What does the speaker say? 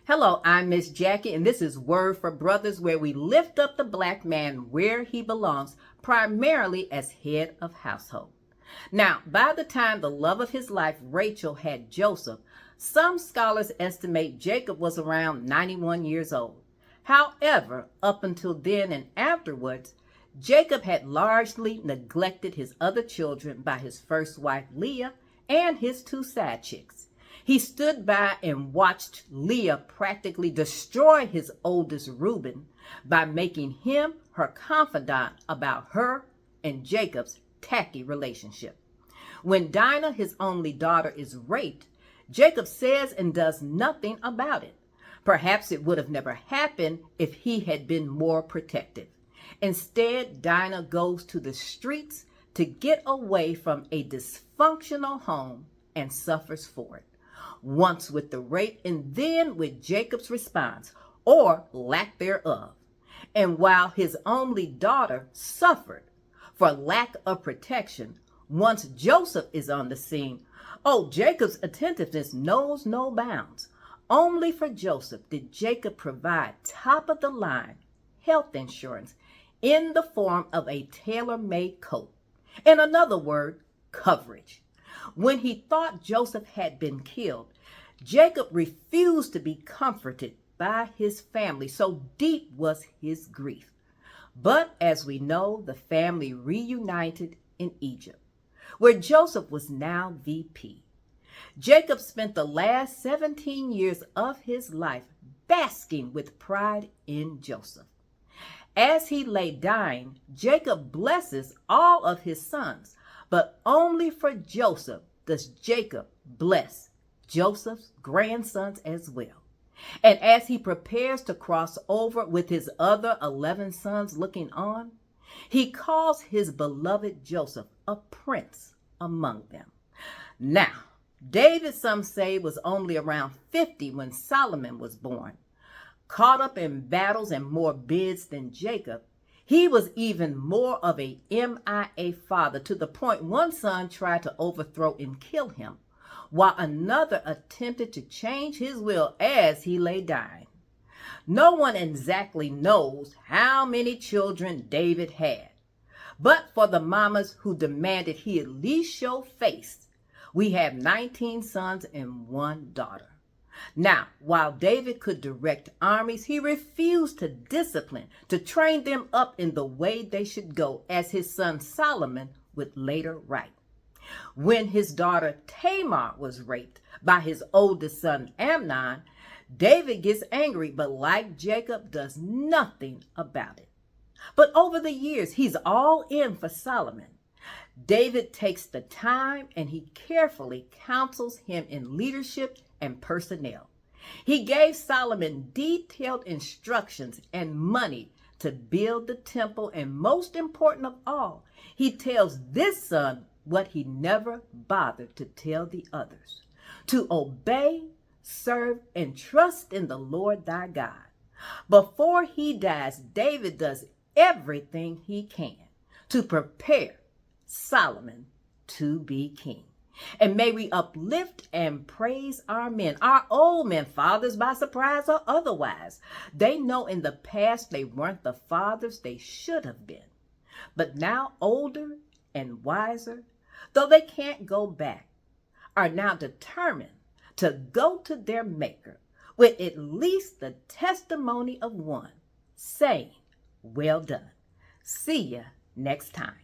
Hello, I'm Miss Jackie, and this is Word for Brothers, where we lift up the black man where he belongs, primarily as head of household. Now, by the time the love of his life, Rachel, had Joseph, some scholars estimate Jacob was around 91 years old. However, up until then and afterwards, Jacob had largely neglected his other children by his first wife, Leah, and his two side chicks. He stood by and watched Leah practically destroy his oldest Reuben by making him her confidant about her and Jacob's tacky relationship. When Dinah, his only daughter, is raped, Jacob says and does nothing about it. Perhaps it would have never happened if he had been more protective. Instead, Dinah goes to the streets to get away from a dysfunctional home and suffers for it. Once with the rape and then with Jacob's response, or lack thereof. And while his only daughter suffered for lack of protection, once Joseph is on the scene, Jacob's attentiveness knows no bounds. Only for Joseph did Jacob provide top-of-the-line health insurance in the form of a tailor-made coat. In another word, coverage. When he thought Joseph had been killed, Jacob refused to be comforted by his family, so deep was his grief. But as we know, the family reunited in Egypt, where Joseph was now VP. Jacob spent the last 17 years of his life basking with pride in Joseph. As he lay dying, Jacob blesses all of his sons, but only for Joseph does Jacob bless Joseph's grandsons as well. And as he prepares to cross over with his other 11 sons looking on, he calls his beloved Joseph a prince among them. Now, David, some say, was only around 50 when Solomon was born. Caught up in battles and more bids than Jacob, he was even more of a MIA father, to the point one son tried to overthrow and kill him, while another attempted to change his will as he lay dying. No one exactly knows how many children David had, but for the mamas who demanded he at least show face, we have 19 sons and one daughter. Now, while David could direct armies, he refused to discipline, to train them up in the way they should go, as his son Solomon would later write. When his daughter Tamar was raped by his oldest son Amnon, David gets angry, but like Jacob, does nothing about it. But over the years, he's all in for Solomon. David takes the time and he carefully counsels him in leadership and personnel. He gave Solomon detailed instructions and money to build the temple, and most important of all, he tells this son what he never bothered to tell the others: to obey, serve, and trust in the Lord thy God. Before he dies, David does everything he can to prepare Solomon to be king. And may we uplift and praise our men, our old men, fathers by surprise or otherwise. They know in the past they weren't the fathers they should have been, but now older and wiser, though they can't go back, are now determined to go to their Maker with at least the testimony of one, saying, "Well done." See ya next time.